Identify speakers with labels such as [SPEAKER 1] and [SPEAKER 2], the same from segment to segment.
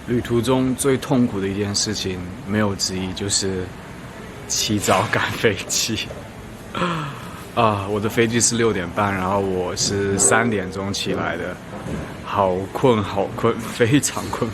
[SPEAKER 1] 旅途中最痛苦的一件事情，没有之一就是起早赶飞机。我的飞机是6点半，然后我是3点钟起来的，好困，非常困。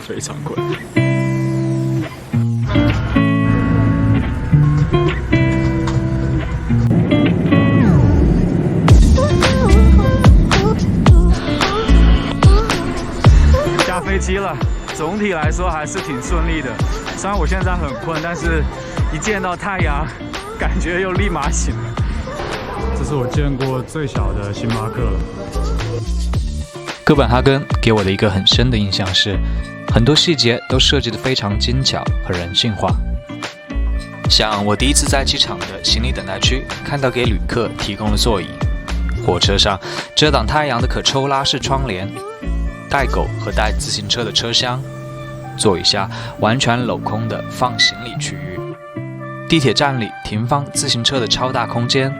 [SPEAKER 1] 下飞机了，总体来说还是挺顺利的。虽然我现在很困，但是一见到太阳，感觉又立马醒了。这是我见过最小的星巴克了。
[SPEAKER 2] 哥本哈根给我的一个很深的印象是，很多细节都设计得非常精巧和人性化。像我第一次在机场的行李等待区看到给旅客提供了座椅，火车上遮挡太阳的可抽拉式窗帘，带狗和带自行车的车厢，座椅下完全镂空的放行李区域，地铁站里停放自行车的超大空间，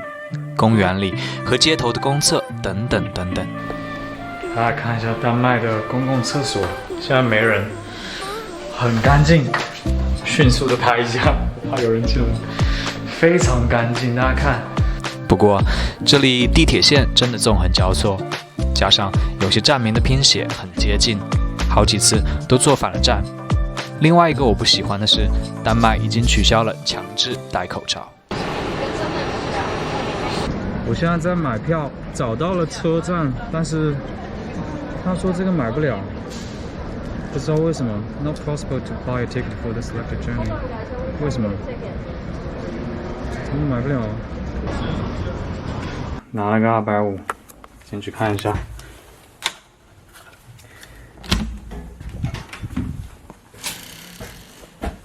[SPEAKER 2] 公园里和街头的公厕等等。
[SPEAKER 1] 大家看一下丹麦的公共厕所，现在没人，很干净。迅速的拍一下，怕有人进来。非常干净，大家看。
[SPEAKER 2] 不过这里地铁线真的纵横交错，加上有些站名的拼写很接近，好几次都坐反了站。另外一个我不喜欢的是，丹麦已经取消了强制戴口罩。
[SPEAKER 1] 我现在在买票，找到了车站，但是他说这个买不了，不知道为什么。Not possible to buy a ticket for the selected journey。为什么？怎么买不了？拿了个250，进去看一下。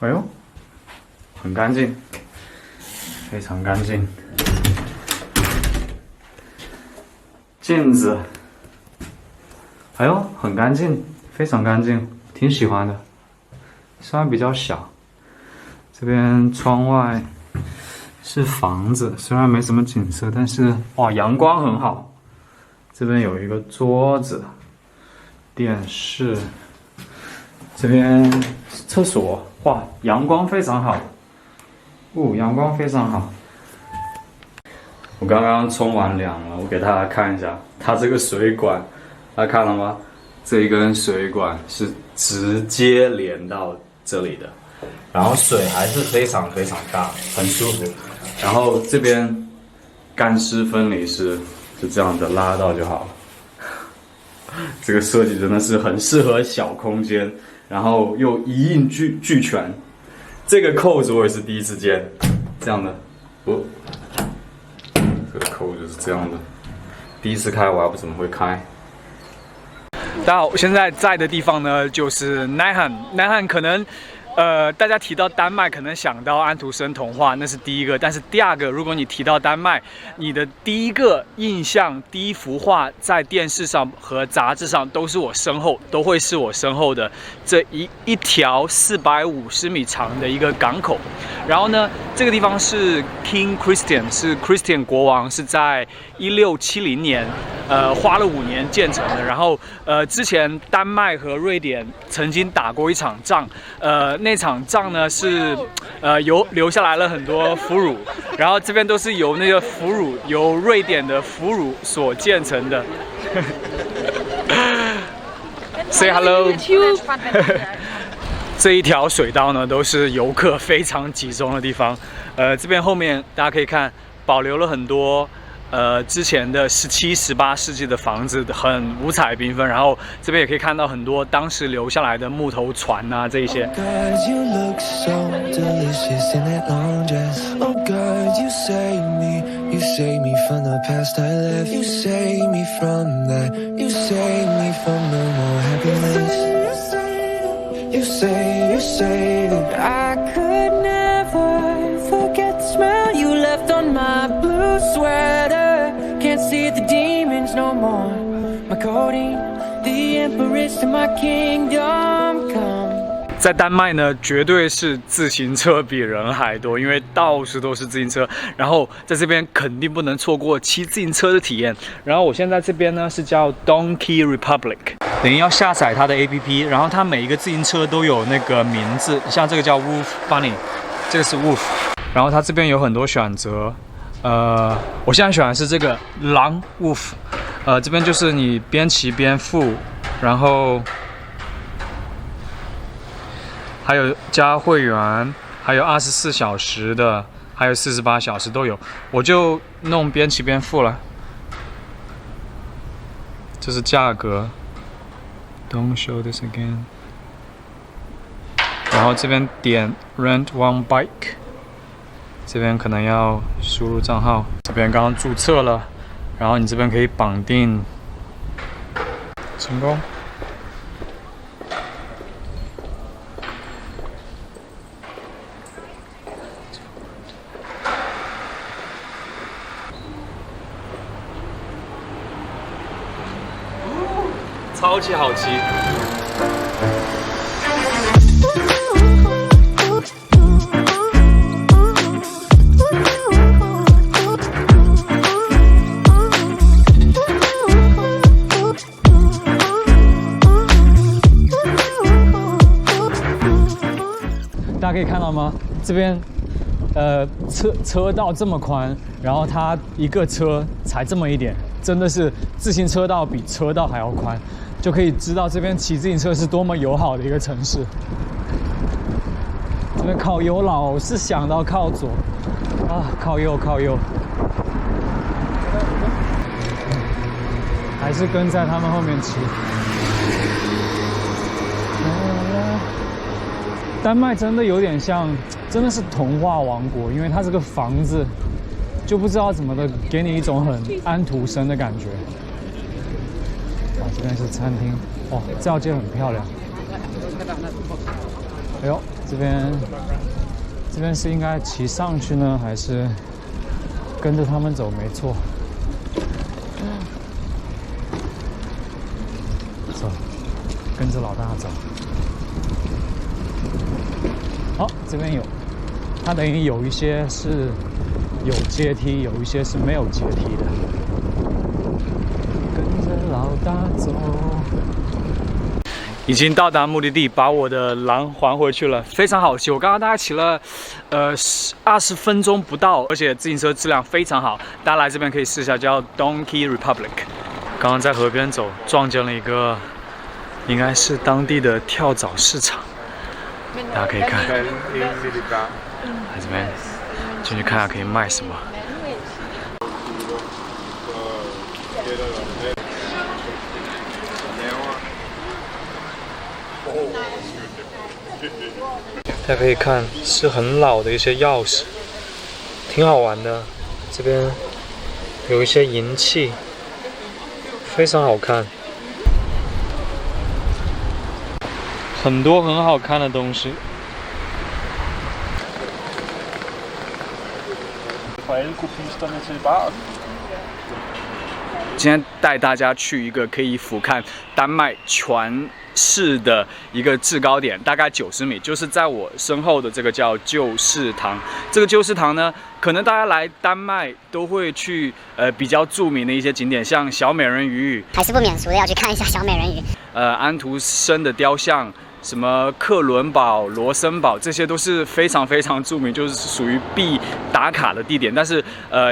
[SPEAKER 1] 哎呦，很干净，非常干净。镜子，哎呦，很干净，非常干净，挺喜欢的。虽然比较小，这边窗外是房子，虽然没什么景色，但是哇，阳光很好。这边有一个桌子，电视，这边厕所，哇，阳光非常好。阳光非常好。我刚刚冲完凉了，我给大家看一下，它这个水管，大家看了吗？这一根水管是直接连到这里的，然后水还是非常大，很舒服。然后这边干湿分离式就这样的拉到就好了。这个设计真的是很适合小空间，然后又一应俱全。这个扣子我也是第一次见，这样的，这个扣子是这样的，第一次开我还不怎么会开。大家好，我现在在的地方呢就是奈汉可能大家提到丹麦，可能想到安徒生童话，那是第一个。但是第二个，如果你提到丹麦，你的第一个印象、第一幅画，在电视上和杂志上都会是我身后的这一条450米长的一个港口。然后呢，这个地方是 King Christian， 是 Christian 国王，是在1670年，花了5年建成的。然后之前丹麦和瑞典曾经打过一场仗，那场仗呢是留下来了很多俘虏，然后这边都是由那个俘虏由瑞典的俘虜所建成的。Say hello。这一条水道呢都是游客非常集中的地方。这边后面大家可以看，保留了很多。之前的17、18世纪的房子很五彩缤纷，然后这边也可以看到很多当时留下来的木头船啊，这一些。
[SPEAKER 3] See the demons no more. My codeine, the empress to my kingdom come.
[SPEAKER 1] 在丹麦呢，绝对是自行车比人还多，因为到处都是自行车。然后在这边肯定不能错过骑自行车的体验。然后我现在这边呢是叫 Donkey Republic， 等于要下载它的 APP， 然后它每一个自行车都有那个名字，像这个叫 Wolf Bunny， 这个是 Wolf， 然后它这边有很多选择。我现在选的是这个狼 Wolf， 这边就是你边骑边付，然后还有加会员，还有24小时的，还有48小时都有。我就弄边骑边付了。这是价格。Don't show this again。然后这边点 Rent One Bike。这边可能要输入账号，这边刚刚注册了，然后你这边可以绑定，成功。超级好骑。大家可以看到吗？这边，车道这么宽，然后它一个车才这么一点，真的是自行车道比车道还要宽，就可以知道这边骑自行车是多么友好的一个城市。这边靠右老是想到靠左，啊，靠右靠右，还是跟在他们后面骑。丹麦真的有点像，真的是童话王国，因为它这个房子就不知道怎么的，给你一种很安徒生的感觉。这边是餐厅，哇，这条街很漂亮。哎呦，这边是应该骑上去呢，还是跟着他们走？没错。走，跟着老大走。好，这边有，它等于有一些是有阶梯，有一些是没有阶梯的。跟着老大走。已经到达目的地，把我的狼还回去了，非常好骑。我刚刚大概骑了20分钟不到，而且自行车质量非常好。大家来这边可以试一下，叫 Donkey Republic。刚刚在河边走，撞见了一个应该是当地的跳蚤市场。大家可以看，在这边进去看看可以卖什么。大家可以看，是很老的一些钥匙，挺好玩的。这边有一些银器，非常好看。很多很好看的东西。今天带大家去一个可以俯瞰丹麦全市的一个制高点，大概90米，就是在我身后的这个叫旧市堂。这个旧市堂呢，可能大家来丹麦都会去比较著名的一些景点，像小美人鱼，
[SPEAKER 4] 还是不免俗的要去看一下小美人鱼。
[SPEAKER 1] 安徒生的雕像。什么克伦堡、罗森堡，这些都是非常非常著名，就是属于必打卡的地点。但是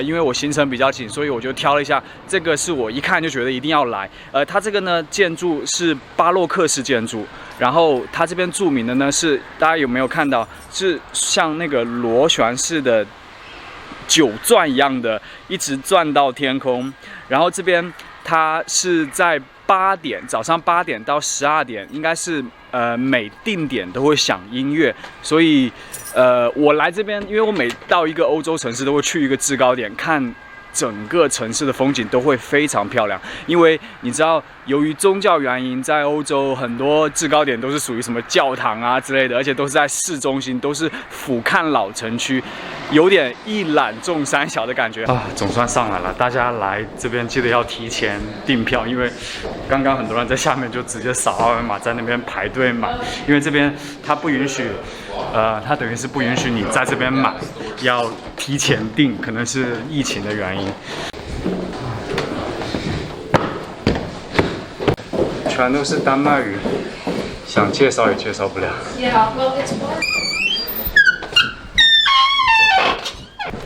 [SPEAKER 1] 因为我行程比较紧，所以我就挑了一下，这个是我一看就觉得一定要来。它这个呢建筑是巴洛克式建筑，然后它这边著名的呢是大家有没有看到，是像那个螺旋式的9转一样的，一直转到天空。然后这边它是在早上8点到12点，应该是每定点都会响音乐，所以我来这边，因为我每到一个欧洲城市都会去一个制高点，看整个城市的风景都会非常漂亮。因为你知道由于宗教原因，在欧洲很多制高点都是属于什么教堂啊之类的，而且都是在市中心，都是俯瞰老城区，有点一览众山小的感觉啊。总算上来了，大家来这边记得要提前订票，因为刚刚很多人在下面就直接扫二维码，在那边排队买，因为这边它不允许，它等于是不允许你在这边买，要提前订，可能是疫情的原因。全都是丹麦语，想介绍也介绍不了。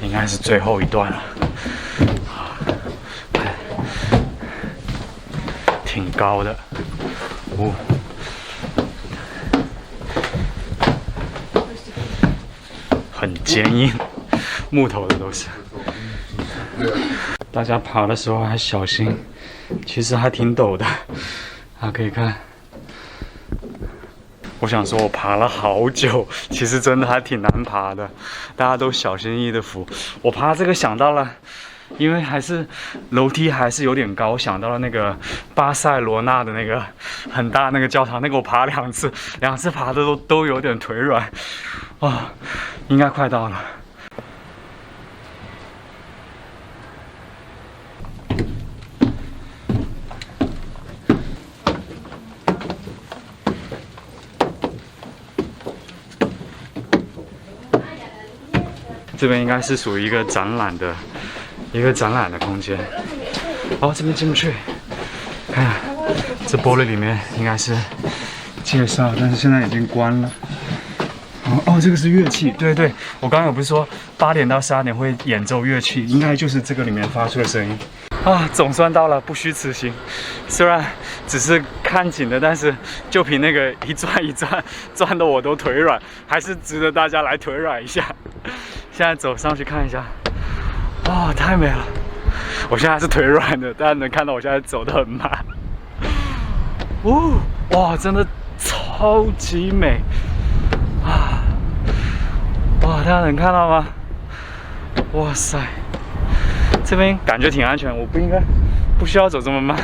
[SPEAKER 1] 应该是最后一段了，挺高的，哦，很坚硬，木头的都是。大家爬的时候还小心，其实还挺陡的。可以看，我想说，我爬了好久，其实真的还挺难爬的，大家都小心翼翼的扶。我爬这个想到了，因为还是楼梯还是有点高，想到了那个巴塞罗那的那个很大那个教堂，那个我爬2次，2次爬的都有点腿软，应该快到了。这边应该是属于一个展览的空间。这边进不去。看，这玻璃里面应该是介绍，但是现在已经关了。这个是乐器，对，我刚刚有不是说8点到12点会演奏乐器，应该就是这个里面发出的声音。总算到了，不虚此行。虽然只是看景的，但是就凭那个一转一转，转的我都腿软，还是值得大家来腿软一下。现在走上去看一下，太美了！我现在还是腿软的，大家能看到我现在走得很慢。哇，真的超级美大家能看到吗？哇塞，这边感觉挺安全，我不需要走这么慢。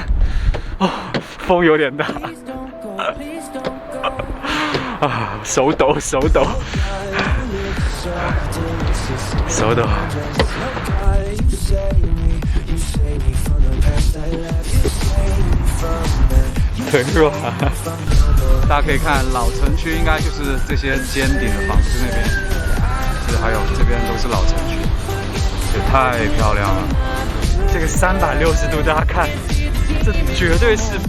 [SPEAKER 1] 风有点大。手抖。腿软。大家可以看老城区，应该就是这些尖顶的房子那边，还有这边都是老城区，也太漂亮了。这个360度，大家看，这绝对是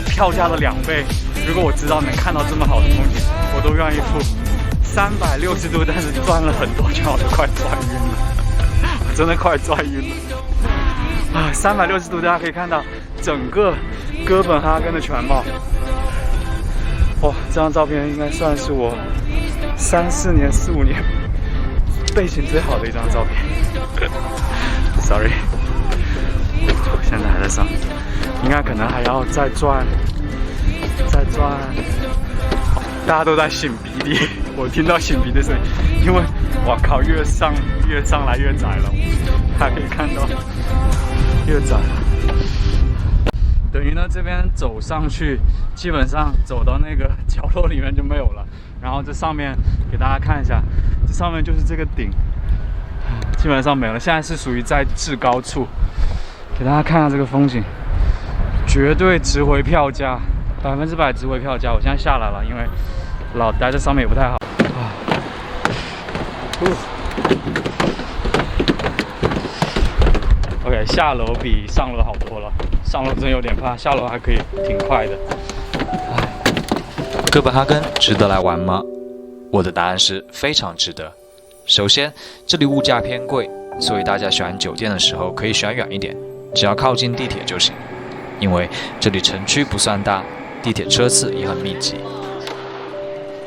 [SPEAKER 1] 票价的2倍。如果我知道能看到这么好的风景，我都愿意付360度，但是转了很多圈，我都快转晕了，我真的快转晕了。360度，大家可以看到整个哥本哈根的全貌。这张照片应该算是我3、4年、4、5年背景最好的一张照片。Sorry， 现在还在上，应该可能还要再转。大家都在擤鼻涕，我听到擤鼻的声音，因为我靠，越上来越窄了，大家可以看到越窄了。等于呢，这边走上去，基本上走到那个角落里面就没有了。然后这上面给大家看一下，这上面就是这个顶，基本上没了。现在是属于在至高处，给大家看一下这个风景，绝对值回票价，100%值回票价。我现在下来了，因为老待在上面也不太好。OK， 下楼比上楼好多了。上楼真有点怕，下楼还可以挺快的。
[SPEAKER 2] 哥本哈根值得来玩吗？我的答案是非常值得。首先，这里物价偏贵，所以大家选酒店的时候可以选远一点，只要靠近地铁就行。因为这里城区不算大，地铁车次也很密集。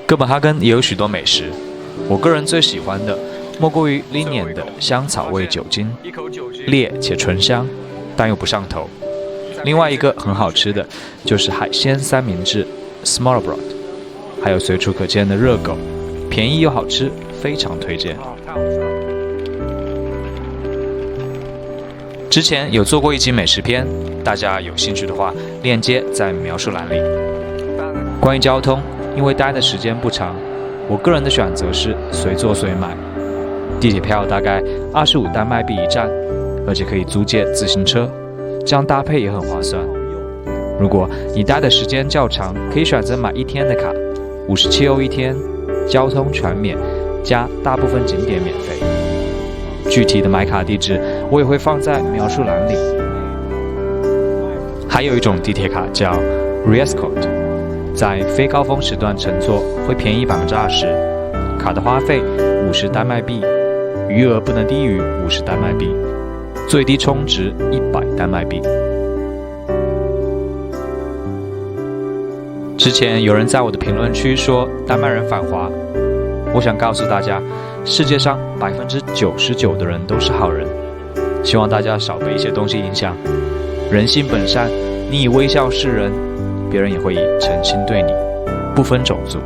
[SPEAKER 2] 哥本哈根也有许多美食，我个人最喜欢的莫过于历年的香草味酒精，烈且醇香，但又不上头。另外一个很好吃的就是海鲜三明治 Smørrebrød， 还有随处可见的热狗，便宜又好吃，非常推荐。之前有做过一集美食篇，大家有兴趣的话，链接在描述栏里。关于交通，因为待的时间不长，我个人的选择是随坐随买。地铁票大概25丹麦币一站，而且可以租借自行车，这样搭配也很划算。如果你待的时间较长，可以选择买1天的卡，57欧1天，交通全免，加大部分景点免费。具体的买卡地址我也会放在描述栏里。还有一种地铁卡叫 Reescort， 在非高峰时段乘坐会便宜20%，卡的花费50丹麦币，余额不能低于50丹麦币，最低充值100丹麦币。之前有人在我的评论区说丹麦人反华，我想告诉大家，世界上99%的人都是好人，希望大家少被一些东西影响。人性本善，你以微笑示人，别人也会以诚心对你，不分种族。